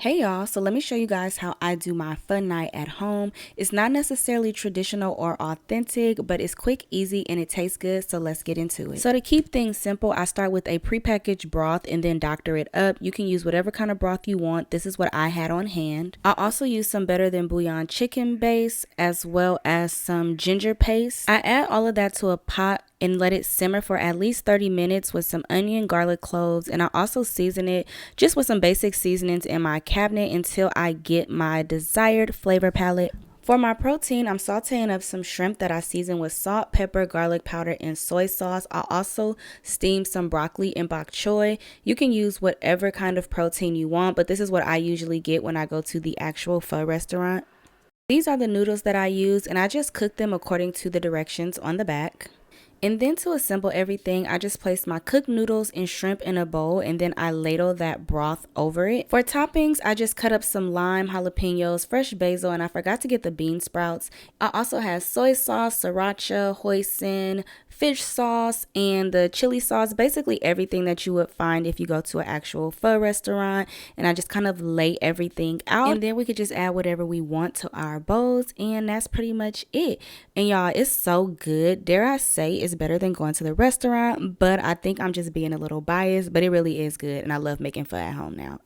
Hey y'all, so let me show you guys how I do my fun night at home. It's not necessarily traditional or authentic, but it's quick, easy, and it tastes good, so let's get into it. So to keep things simple, I start with a prepackaged broth and then doctor it up. You can use whatever kind of broth you want. This is what I had on hand. I also use some Better Than Bouillon chicken base as well as some ginger paste. I add all of that to a pot and let it simmer for at least 30 minutes with some onion, garlic, cloves, and I also season it just with some basic seasonings in my cabinet until I get my desired flavor palette. For my protein, I'm sauteing up some shrimp that I season with salt, pepper, garlic powder, and soy sauce. I also steam some broccoli and bok choy. You can use whatever kind of protein you want, but this is what I usually get when I go to the actual pho restaurant. These are the noodles that I use, and I just cook them according to the directions on the back. And then to assemble everything, I just place my cooked noodles and shrimp in a bowl and then I ladle that broth over it. For toppings, I just cut up some lime, jalapenos, fresh basil, and I forgot to get the bean sprouts. I also have soy sauce, sriracha, hoisin, fish sauce, and the chili sauce, basically everything that you would find if you go to an actual pho restaurant. And I just kind of lay everything out, and then we could just add whatever we want to our bowls, and that's pretty much it. And y'all, it's so good. Dare I say it's better than going to the restaurant, but I think I'm just being a little biased, but it really is good, and I love making pho at home now.